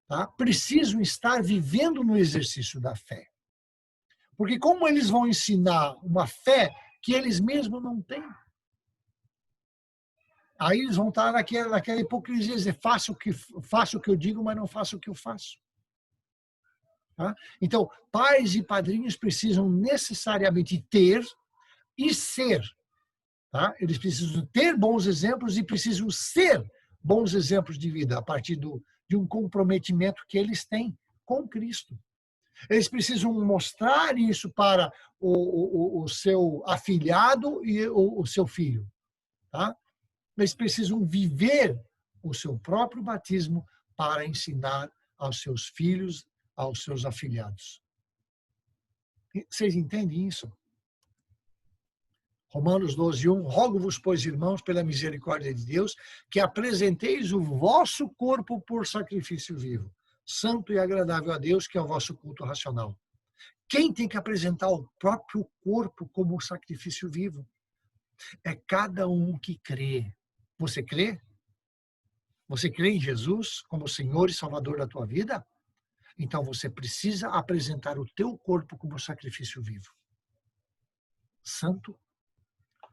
tá, precisam estar vivendo no exercício da fé. Porque como eles vão ensinar uma fé que eles mesmos não têm? Aí eles vão estar naquela hipocrisia, dizer, faço o que eu digo, mas não faço o que eu faço. Tá? Então, pais e padrinhos precisam necessariamente ter e ser. Tá? Eles precisam ter bons exemplos e precisam ser bons exemplos de vida a partir de um comprometimento que eles têm com Cristo. Eles precisam mostrar isso para o seu afilhado e o seu filho. Tá? Eles precisam viver o seu próprio batismo para ensinar aos seus filhos, aos seus afilhados. Vocês entendem isso? Romanos 12:1, rogo-vos, pois, irmãos, pela misericórdia de Deus, que apresenteis o vosso corpo por sacrifício vivo, santo e agradável a Deus, que é o vosso culto racional. Quem tem que apresentar o próprio corpo como sacrifício vivo? É cada um que crê. Você crê? Você crê em Jesus como Senhor e Salvador da tua vida? Então você precisa apresentar o teu corpo como sacrifício vivo. Santo,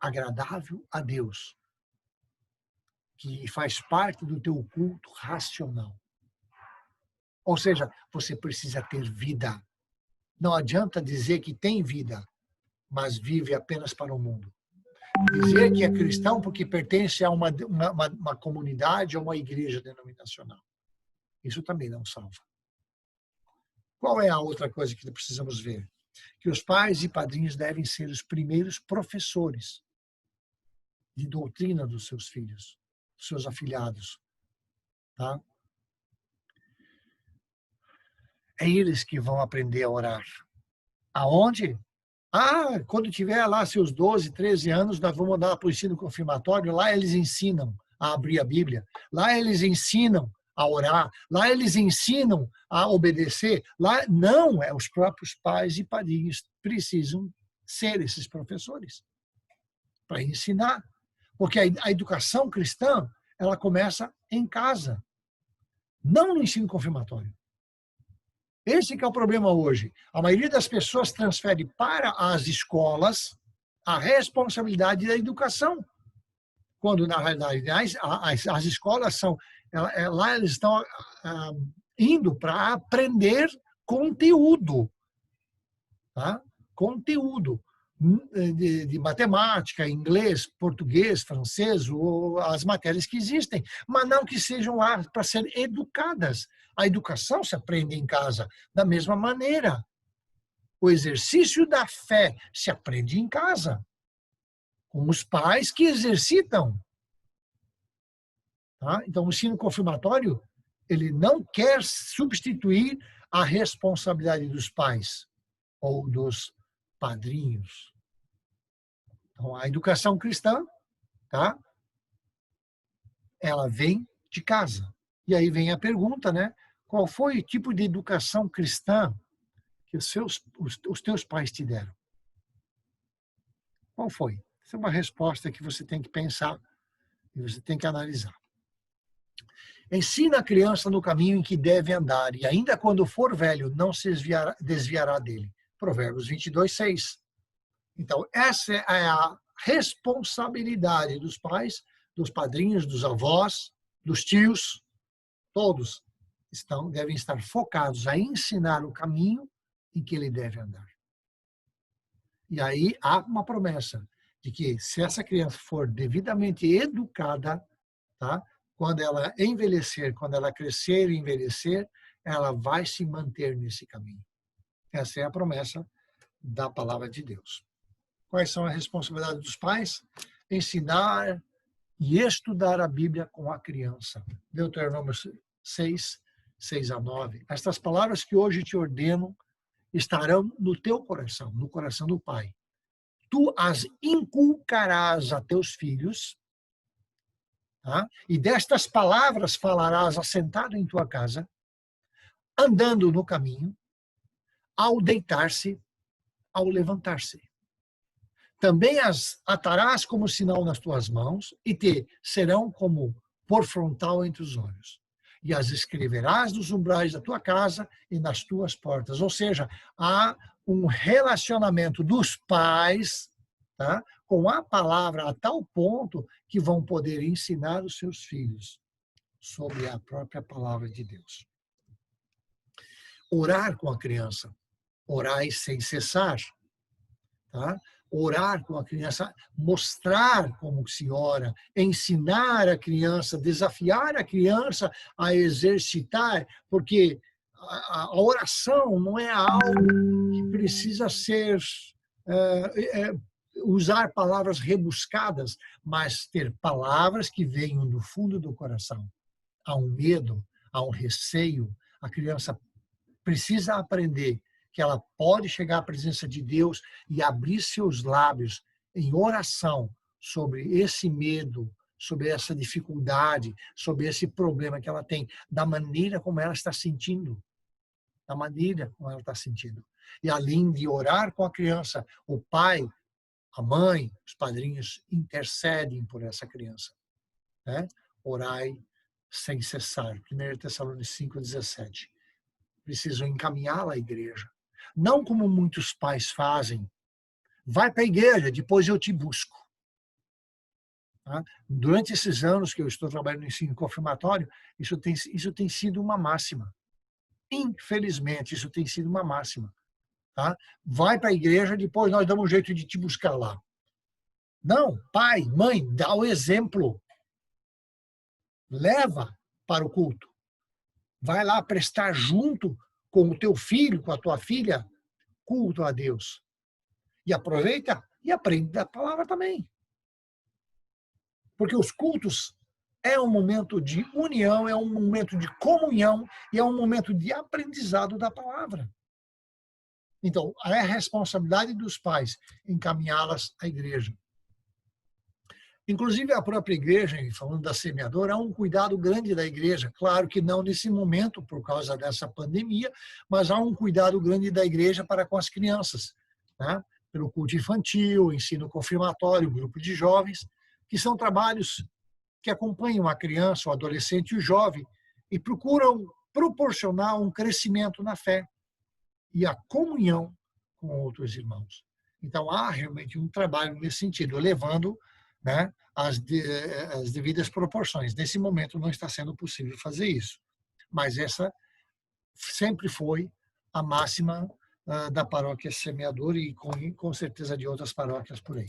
agradável a Deus, que faz parte do teu culto racional. Ou seja, você precisa ter vida. Não adianta dizer que tem vida, mas vive apenas para o mundo. Dizer que é cristão porque pertence a uma comunidade ou uma igreja denominacional. Isso também não salva. Qual é a outra coisa que precisamos ver? Que os pais e padrinhos devem ser os primeiros professores de doutrina dos seus filhos, dos seus afilhados. Tá? É eles que vão aprender a orar. Aonde? Quando tiver lá seus 12, 13 anos, nós vamos dar para o ensino confirmatório, lá eles ensinam a abrir a Bíblia, lá eles ensinam a orar, lá eles ensinam a obedecer, lá não, os próprios pais e padrinhos precisam ser esses professores para ensinar, porque a educação cristã, ela começa em casa, não no ensino confirmatório. Esse que é o problema hoje. A maioria das pessoas transfere para as escolas a responsabilidade da educação, quando, na realidade, as escolas são... Lá eles estão indo para aprender conteúdo. Tá? Conteúdo de matemática, inglês, português, francês, ou as matérias que existem, mas não que sejam lá para ser educadas. A educação se aprende em casa da mesma maneira. O exercício da fé se aprende em casa, com os pais que exercitam. Tá? Então, o ensino confirmatório, ele não quer substituir a responsabilidade dos pais ou dos padrinhos. Então, a educação cristã tá? Ela vem de casa. E aí vem a pergunta, né? Qual foi o tipo de educação cristã que os teus pais te deram? Qual foi? Essa é uma resposta que você tem que pensar e você tem que analisar. Ensina a criança no caminho em que deve andar, e ainda quando for velho, não se desviará dele. Provérbios 22:6. Então, essa é a responsabilidade dos pais, dos padrinhos, dos avós, dos tios, todos devem estar focados a ensinar o caminho em que ele deve andar. E aí há uma promessa de que se essa criança for devidamente educada, tá? Quando ela envelhecer, quando ela crescer e envelhecer, ela vai se manter nesse caminho. Essa é a promessa da palavra de Deus. Quais são as responsabilidades dos pais? Ensinar e estudar a Bíblia com a criança. Deuteronômio 6:6-9. Estas palavras que hoje te ordeno estarão no teu coração, no coração do pai. Tu as inculcarás a teus filhos, tá? E destas palavras falarás assentado em tua casa, andando no caminho, ao deitar-se, ao levantar-se. Também as atarás como sinal nas tuas mãos e te serão como por frontal entre os olhos. E as escreverás nos umbrais da tua casa e nas tuas portas. Ou seja, há um relacionamento dos pais, tá, com a palavra a tal ponto que vão poder ensinar os seus filhos sobre a própria palavra de Deus. Orar com a criança. Orai sem cessar. Tá? Orar com a criança, mostrar como se ora, ensinar a criança, desafiar a criança a exercitar, porque a oração não é algo que precisa ser usar palavras rebuscadas, mas ter palavras que venham do fundo do coração. Há um medo, há um receio, a criança precisa aprender que ela pode chegar à presença de Deus e abrir seus lábios em oração sobre esse medo, sobre essa dificuldade, sobre esse problema que ela tem, da maneira como ela está sentindo. Da maneira como ela está sentindo. E além de orar com a criança, o pai, a mãe, os padrinhos intercedem por essa criança. Né? Orai sem cessar. 1 Tessalonicenses 5:17. Precisam encaminhá-la à igreja. Não como muitos pais fazem. Vai para a igreja, depois eu te busco. Tá? Durante esses anos que eu estou trabalhando no ensino confirmatório, isso tem sido uma máxima. Infelizmente, isso tem sido uma máxima. Tá? Vai para a igreja, depois nós damos um jeito de te buscar lá. Não, pai, mãe, dá o exemplo. Leva para o culto. Vai lá prestar junto com o teu filho, com a tua filha, culto a Deus. E aproveita e aprende da palavra também. Porque os cultos é um momento de união, é um momento de comunhão e é um momento de aprendizado da palavra. Então, é a responsabilidade dos pais encaminhá-las à igreja. Inclusive, a própria igreja, falando da semeadora, há um cuidado grande da igreja. Claro que não nesse momento, por causa dessa pandemia, mas há um cuidado grande da igreja para com as crianças. Né? Pelo culto infantil, ensino confirmatório, grupo de jovens, que são trabalhos que acompanham a criança, o adolescente e o jovem e procuram proporcionar um crescimento na fé e a comunhão com outros irmãos. Então, há realmente um trabalho nesse sentido, levando, né, as devidas proporções. Nesse momento não está sendo possível fazer isso, mas essa sempre foi a máxima da paróquia Semeadora e com certeza de outras paróquias por aí.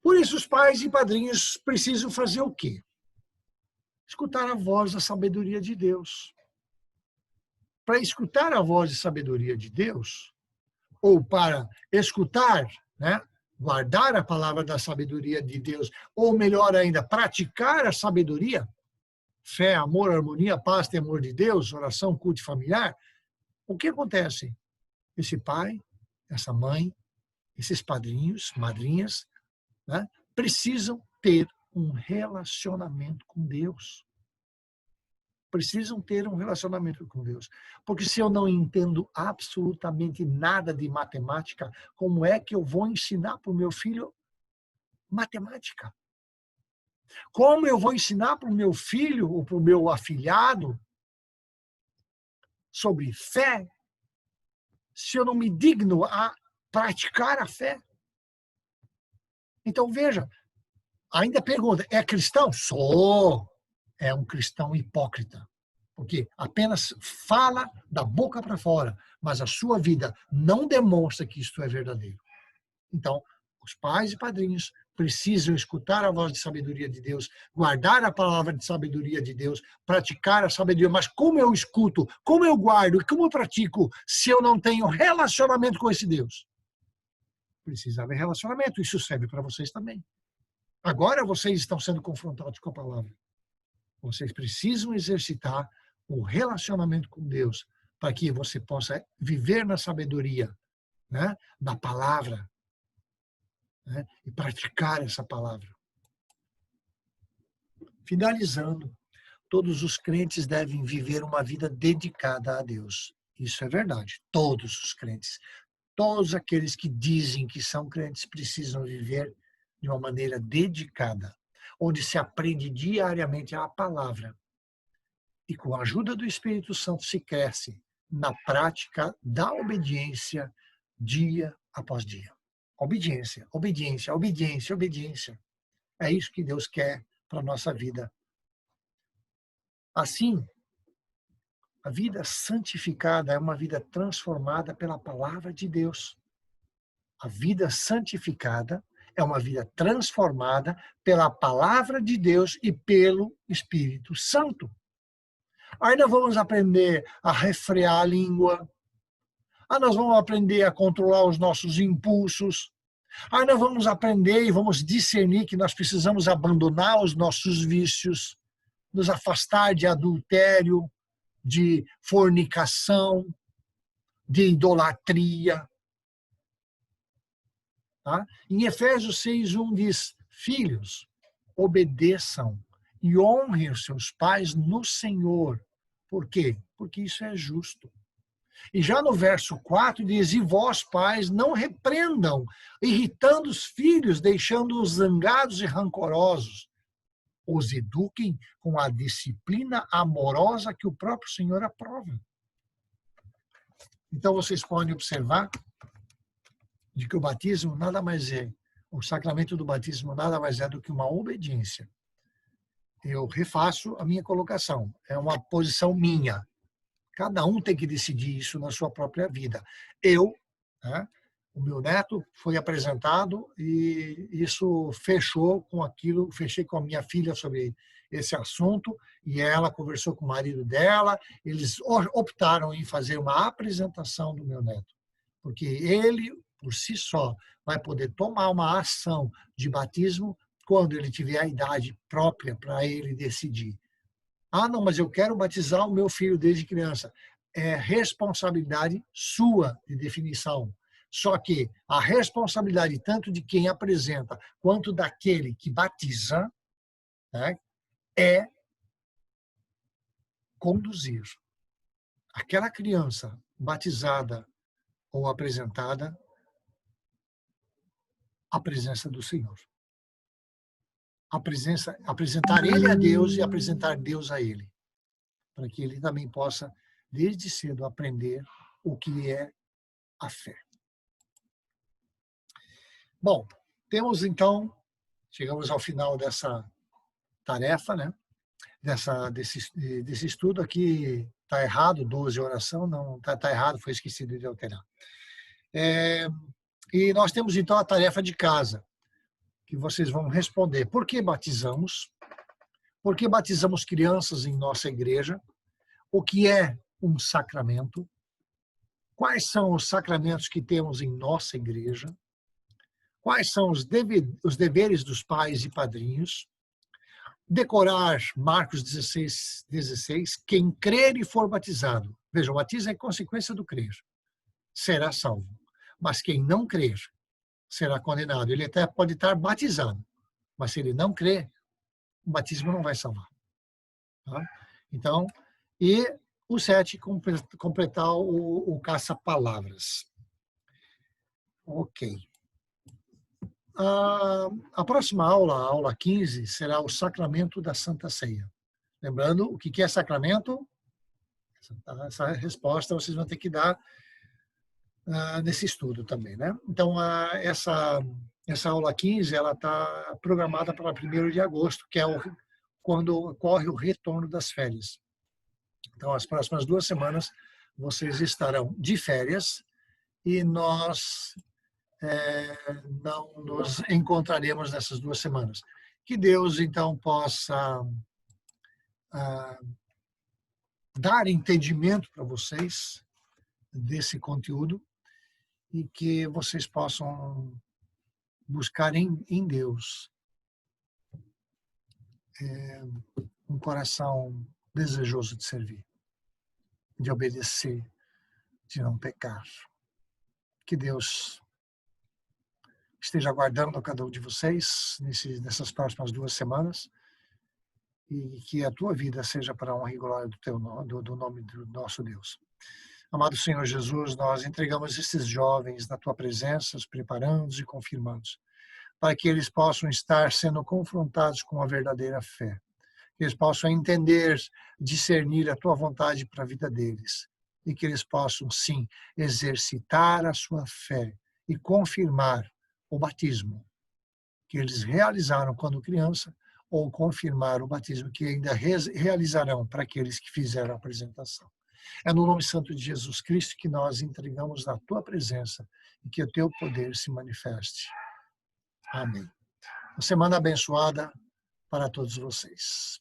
Por isso os pais e padrinhos precisam fazer o quê? Escutar a voz da sabedoria de Deus. Para escutar a voz de sabedoria de Deus, ou para escutar, né, guardar a palavra da sabedoria de Deus, ou melhor ainda, praticar a sabedoria, fé, amor, harmonia, paz, temor de Deus, oração, culto familiar, o que acontece? Esse pai, essa mãe, esses padrinhos, madrinhas, né, precisam ter um relacionamento com Deus. Precisam ter um relacionamento com Deus. Porque se eu não entendo absolutamente nada de matemática, como é que eu vou ensinar para o meu filho matemática? Como eu vou ensinar para o meu filho ou para o meu afilhado sobre fé, se eu não me digno a praticar a fé? Então, veja, ainda pergunta, é cristão? Sou. É um cristão hipócrita. Porque apenas fala da boca para fora, mas a sua vida não demonstra que isto é verdadeiro. Então, os pais e padrinhos precisam escutar a voz de sabedoria de Deus, guardar a palavra de sabedoria de Deus, praticar a sabedoria. Mas como eu escuto, como eu guardo e como eu pratico se eu não tenho relacionamento com esse Deus? Precisa haver relacionamento. Isso serve para vocês também. Agora vocês estão sendo confrontados com a palavra. Vocês precisam exercitar o relacionamento com Deus para que você possa viver na sabedoria, né, da palavra, né, e praticar essa palavra. Finalizando, todos os crentes devem viver uma vida dedicada a Deus. Isso é verdade. Todos os crentes. Todos aqueles que dizem que são crentes precisam viver de uma maneira dedicada, onde se aprende diariamente a palavra. E com a ajuda do Espírito Santo se cresce na prática da obediência dia após dia. Obediência, obediência, obediência, obediência. É isso que Deus quer para a nossa vida. Assim, a vida santificada é uma vida transformada pela palavra de Deus. A vida santificada é uma vida transformada pela palavra de Deus e pelo Espírito Santo. Ainda vamos aprender a refrear a língua. Nós vamos aprender a controlar os nossos impulsos. Ainda vamos aprender e vamos discernir que nós precisamos abandonar os nossos vícios, nos afastar de adultério, de fornicação, de idolatria. Tá? Em Efésios 6:1 diz, filhos, obedeçam e honrem os seus pais no Senhor. Por quê? Porque isso é justo. E já no verso 4 diz, e vós, pais, não repreendam, irritando os filhos, deixando-os zangados e rancorosos. Os eduquem com a disciplina amorosa que o próprio Senhor aprova. Então vocês podem observar de que o batismo nada mais é, o sacramento do batismo nada mais é do que uma obediência. Eu refaço a minha colocação, é uma posição minha. Cada um tem que decidir isso na sua própria vida. Né, o meu neto foi apresentado e isso fechou com aquilo, fechei com a minha filha sobre esse assunto e ela conversou com o marido dela, eles optaram em fazer uma apresentação do meu neto, porque ele, por si só, vai poder tomar uma ação de batismo quando ele tiver a idade própria para ele decidir. Não, mas eu quero batizar o meu filho desde criança. É responsabilidade sua de definição. Só que a responsabilidade tanto de quem apresenta quanto daquele que batiza, né, é conduzir aquela criança batizada ou apresentada à presença do Senhor. Apresentar ele a Deus e apresentar Deus a ele, para que ele também possa, desde cedo, aprender o que é a fé. Bom, chegamos ao final dessa tarefa, né? Desse estudo aqui. Está errado, 12 oração, não está errado, foi esquecido de alterar. E nós temos então a tarefa de casa, que vocês vão responder. Por que batizamos? Por que batizamos crianças em nossa igreja? O que é um sacramento? Quais são os sacramentos que temos em nossa igreja? Quais são os deveres dos pais e padrinhos? Decorar Marcos 16:16, quem crer e for batizado. Veja, o batismo é consequência do crer. Será salvo. Mas quem não crer será condenado. Ele até pode estar batizado, Mas se ele não crê, o batismo não vai salvar. Tá? Então, e o 7, completar o caça-palavras. Ok. A próxima aula, a aula 15, será o sacramento da Santa Ceia. Lembrando, o que é sacramento? Essa resposta vocês vão ter que dar nesse estudo também, né? Então, essa aula 15, ela está programada para 1º de agosto, que é quando ocorre o retorno das férias. Então, as próximas 2 semanas, vocês estarão de férias e nós não nos encontraremos nessas 2 semanas. Que Deus, então, possa dar entendimento para vocês desse conteúdo e que vocês possam buscar em Deus um coração desejoso de servir, de obedecer, de não pecar. Que Deus esteja guardando cada um de vocês nessas próximas 2 semanas e que a tua vida seja para a honra e glória do nome do nosso Deus. Amado Senhor Jesus, nós entregamos esses jovens na tua presença, os preparando e confirmando, para que eles possam estar sendo confrontados com a verdadeira fé. Que eles possam entender, discernir a tua vontade para a vida deles. E que eles possam, sim, exercitar a sua fé e confirmar o batismo que eles realizaram quando criança ou confirmar o batismo que ainda realizarão para aqueles que fizeram a apresentação. É no nome santo de Jesus Cristo que nós entregamos na tua presença e que o teu poder se manifeste. Amém. Uma semana abençoada para todos vocês.